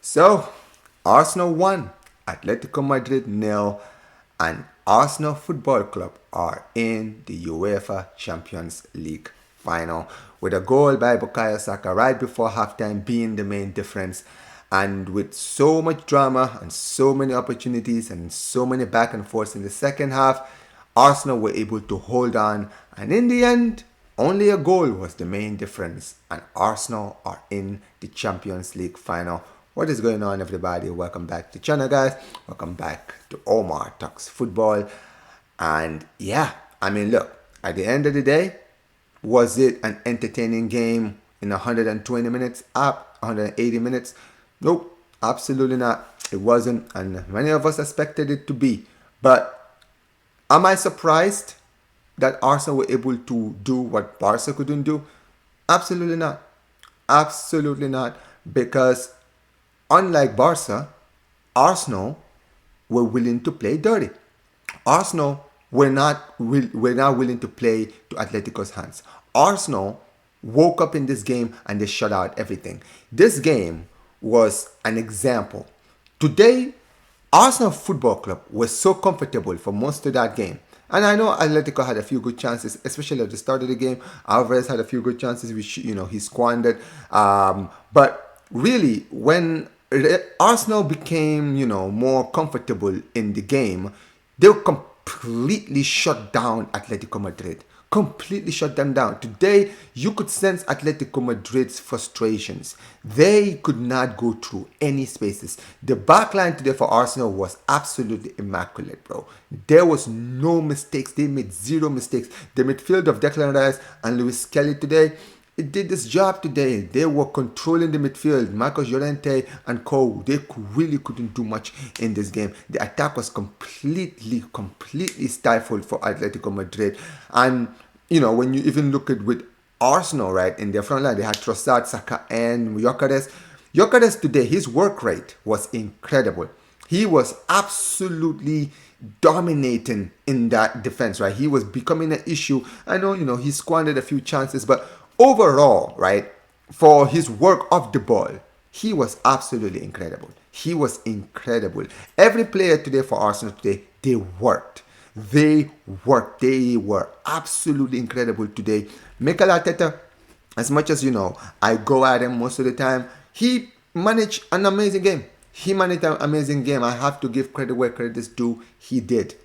So, Arsenal 1, Atletico Madrid 0, and Arsenal Football Club are in the UEFA Champions League Final with a goal by Bukayo Saka right before halftime being the main difference. And with so much drama and so many opportunities and so many back and forths in the second half, Arsenal were able to hold on, and in the end, only a goal was the main difference, and Arsenal are in the Champions League final. What is going on, everybody? Welcome back to the channel, guys. Welcome back to Omar Talks Football. And yeah, look, at the end of the day, was it an entertaining game in 120 minutes? Up 180 minutes? Nope, absolutely not. It wasn't, and many of us expected it to be. But am I surprised that Arsenal were able to do what Barca couldn't do? Absolutely not. Absolutely not. Because unlike Barca, Arsenal were willing to play dirty. Arsenal were not willing to play to Atletico's hands. Arsenal woke up in this game and they shut out everything. This game was an example. Today, Arsenal Football Club was so comfortable for most of that game. And I know Atletico had a few good chances, especially at the start of the game. Alvarez had a few good chances, which he squandered. But really, when Arsenal became more comfortable in the game, they completely shut down Atletico Madrid. Completely shut them down. Today, you could sense Atletico Madrid's frustrations. They could not go through any spaces. The backline today for Arsenal was absolutely immaculate, bro. There was no mistakes. They made zero mistakes. The midfield of Declan Rice and Luis Kelly today, it did this job today. They were controlling the midfield. Marcos Llorente and Co. They really couldn't do much in this game. The attack was completely stifled for Atletico Madrid. And, when you even look at with Arsenal, right, in their front line, they had Trossard, Saka, and Gyökeres. Gyökeres today, his work rate was incredible. He was absolutely dominating in that defense, right? He was becoming an issue. I know, he squandered a few chances, but overall, right, for his work off the ball, he was absolutely incredible. He was incredible. Every player today for Arsenal today, they worked. They were absolutely incredible today. Mikel Arteta, as much as I go at him most of the time, he managed an amazing game. I have to give credit where credit is due. He did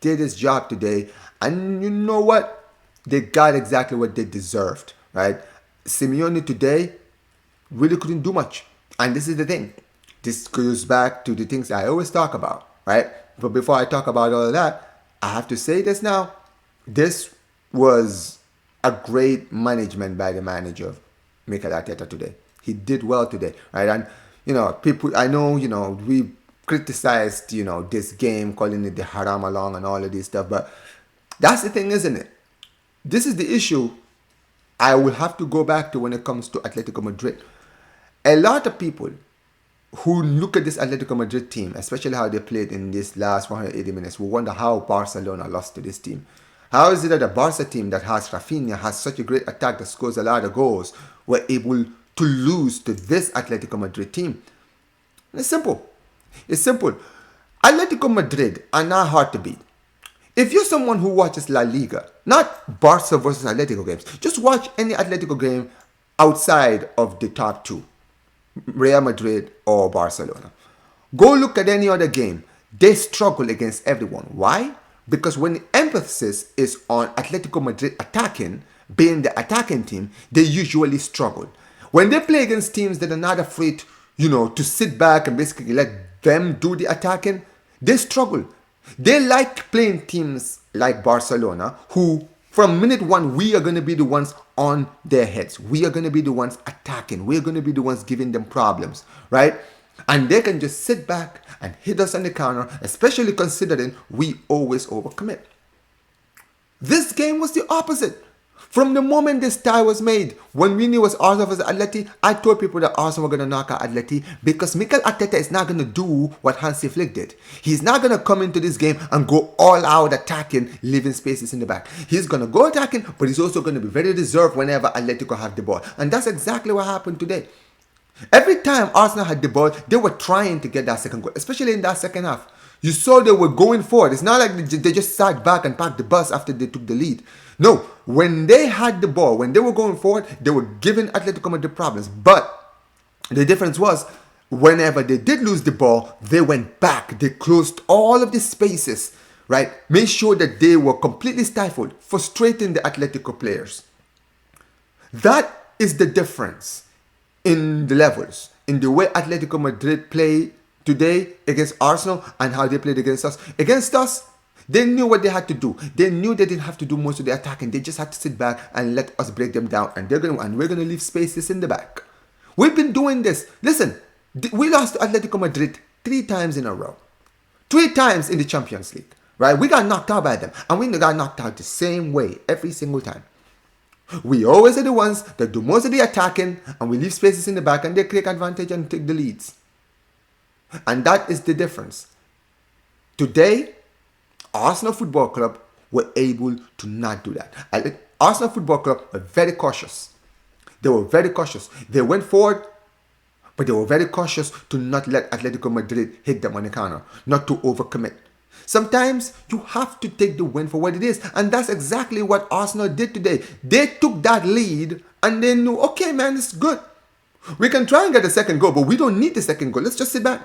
his job today. And you know what? They got exactly what they deserved, right? Simeone today really couldn't do much. And this is the thing. This goes back to the things I always talk about, right? But before I talk about all of that, I have to say this now. This was a great management by the manager, Mikel Arteta, today. He did well today, right? And, people, I know, we criticized, this game, calling it the haram along and all of this stuff. But that's the thing, isn't it? This is the issue I will have to go back to when it comes to Atletico Madrid. A lot of people who look at this Atletico Madrid team, especially how they played in this last 180 minutes, will wonder how Barcelona lost to this team. How is it that a Barca team that has Rafinha, has such a great attack that scores a lot of goals, were able to lose to this Atletico Madrid team? It's simple. Atletico Madrid are not hard to beat. If you're someone who watches La Liga, not Barca versus Atletico games, just watch any Atletico game outside of the top two, Real Madrid or Barcelona. Go look at any other game. They struggle against everyone. Why? Because when the emphasis is on Atletico Madrid attacking, being the attacking team, they usually struggle. When they play against teams that are not afraid, to sit back and basically let them do the attacking, they struggle. They like playing teams like Barcelona, who from minute one, we are going to be the ones on their heads. We are going to be the ones attacking. We are going to be the ones giving them problems, right? And they can just sit back and hit us on the counter, especially considering we always overcommit. This game was the opposite. From the moment this tie was made, when we knew it was Arsenal versus Atleti, I told people that Arsenal were going to knock out Atleti because Mikel Arteta is not going to do what Hansi Flick did. He's not going to come into this game and go all out attacking, leaving spaces in the back. He's going to go attacking, but he's also going to be very reserved whenever Atletico have the ball. And that's exactly what happened today. Every time Arsenal had the ball, they were trying to get that second goal, especially in that second half. You saw they were going forward. It's not like they just sat back and parked the bus after they took the lead. No, when they had the ball, when they were going forward, they were giving Atletico Madrid problems. But the difference was, whenever they did lose the ball, they went back. They closed all of the spaces, right? Made sure that they were completely stifled, frustrating the Atletico players. That is the difference in the levels, in the way Atletico Madrid play today against Arsenal and how they played against us. Against us, they knew what they had to do. They knew they didn't have to do most of the attacking. They just had to sit back and let us break them down. And we're gonna leave spaces in the back. We've been doing this. Listen, we lost to Atletico Madrid 3 times in a row. 3 times in the Champions League, right? We got knocked out by them, and we got knocked out the same way every single time. We always are the ones that do most of the attacking, and we leave spaces in the back, and they take advantage and take the leads. And that is the difference. Today, Arsenal Football Club were able to not do that. Arsenal Football Club were very cautious. They were very cautious. They went forward, but they were very cautious to not let Atletico Madrid hit them on the corner, not to overcommit. Sometimes you have to take the win for what it is. And that's exactly what Arsenal did today. They took that lead and they knew, okay, man, it's good. We can try and get a second goal, but we don't need the second goal. Let's just sit back.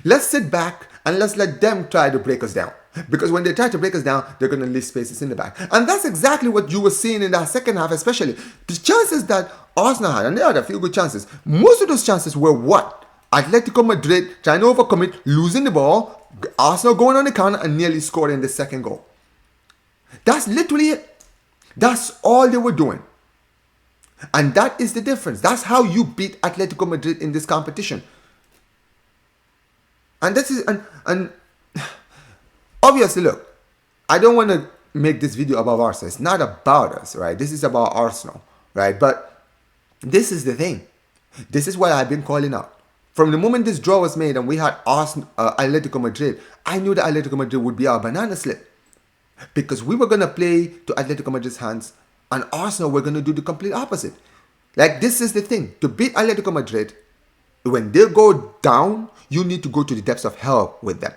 Let's sit back and let's let them try to break us down. Because when they try to break us down, they're going to leave spaces in the back. And that's exactly what you were seeing in that second half, especially. The chances that Arsenal had, and they had a few good chances. Most of those chances were what? Atletico Madrid trying to overcome it, losing the ball, Arsenal going on the counter and nearly scoring the second goal. That's literally it. That's all they were doing. And that is the difference. That's how you beat Atletico Madrid in this competition. And this is and obviously, look, I don't want to make this video about Arsenal. It's not about us, right? This is about Arsenal, right? But this is the thing. This is what I've been calling out. From the moment this draw was made and we had Atletico Madrid, I knew that Atletico Madrid would be our banana slip. Because we were going to play to Atletico Madrid's hands and Arsenal were going to do the complete opposite. Like, this is the thing. To beat Atletico Madrid, when they go down, you need to go to the depths of hell with them.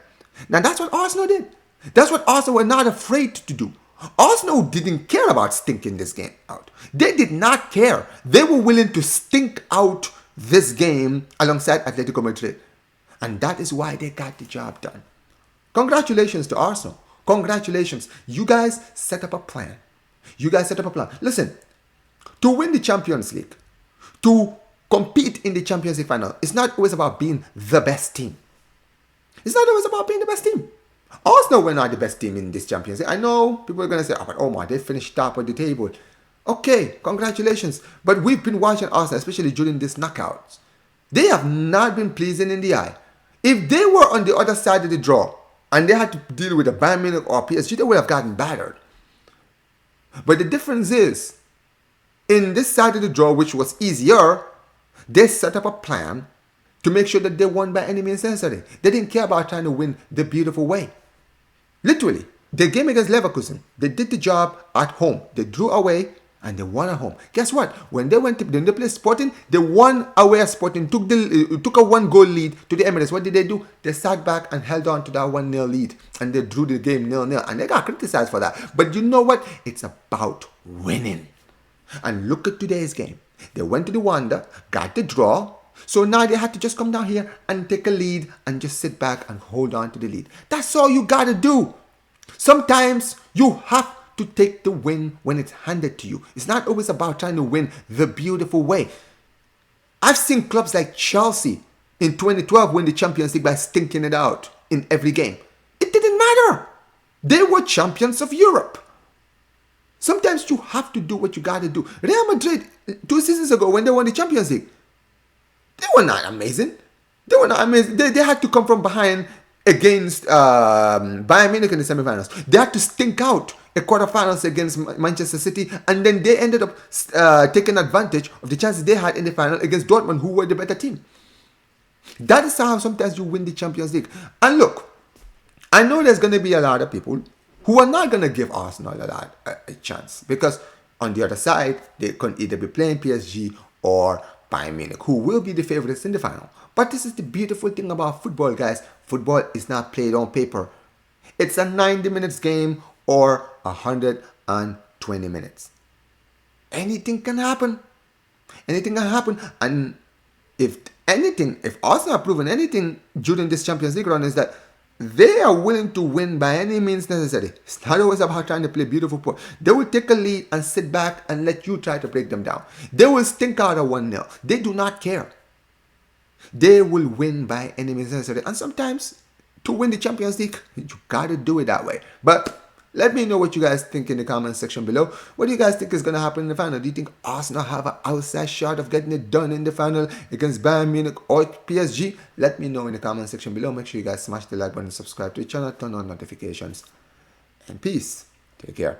Now, that's what Arsenal did. That's what Arsenal were not afraid to do. Arsenal didn't care about stinking this game out. They did not care. They were willing to stink out this game alongside Atletico Madrid. And that is why they got the job done. Congratulations to Arsenal. Congratulations. You guys set up a plan. You guys set up a plan. Listen, to win the Champions League, to compete in the Champions League final, it's not always about being the best team. It's not always about being the best team. Arsenal were not the best team in this Champions League. I know people are going to say, oh, but Omar, they finished top of the table. Okay, congratulations. But we've been watching Arsenal, especially during these knockouts. They have not been pleasing in the eye. If they were on the other side of the draw and they had to deal with a Bayern Munich or PSG, they would have gotten battered. But the difference is, in this side of the draw, which was easier, they set up a plan to make sure that they won by any means necessary. They didn't care about trying to win the beautiful way. Literally, the game against Leverkusen, they did the job at home. They drew away and they won at home. Guess what? When they played Sporting, they won away at Sporting, took a 1-goal lead to the Emirates. What did they do? They sat back and held on to that 1-0 lead. And they drew the game 0-0. And they got criticized for that. But you know what? It's about winning. And look at today's game. They went to the Wanda, got the draw. So now they had to just come down here and take a lead and just sit back and hold on to the lead. That's all you got to do. Sometimes you have to take the win when it's handed to you. It's not always about trying to win the beautiful way. I've seen clubs like Chelsea in 2012 win the Champions League by stinking it out in every game. It didn't matter. They were champions of Europe. Sometimes you have to do what you got to do. Real Madrid, 2 seasons ago when they won the Champions League, they were not amazing. They were not amazing. They had to come from behind against Bayern Munich in the semi-finals. They had to stink out a quarterfinals against Manchester City, and then they ended up taking advantage of the chances they had in the final against Dortmund, who were the better team. That is how sometimes you win the Champions League. And look, I know there's going to be a lot of people who are not going to give Arsenal a chance, because on the other side, they could either be playing PSG or Bayern Munich, who will be the favorites in the final. But this is the beautiful thing about football, guys. Football is not played on paper. It's a 90 minutes game or 120 minutes. Anything can happen. Anything can happen. And if Arsenal have proven anything during this Champions League run, is that they are willing to win by any means necessary. It's not always about trying to play beautiful football. They will take a lead and sit back and let you try to break them down. They will stink out a 1-0. They do not care. They will win by any means necessary. And sometimes, to win the Champions League, you gotta do it that way. But let me know what you guys think in the comment section below. What do you guys think is going to happen in the final? Do you think Arsenal have an outside shot of getting it done in the final against Bayern Munich or PSG? Let me know in the comment section below. Make sure you guys smash the like button, subscribe to the channel, turn on notifications. And peace. Take care.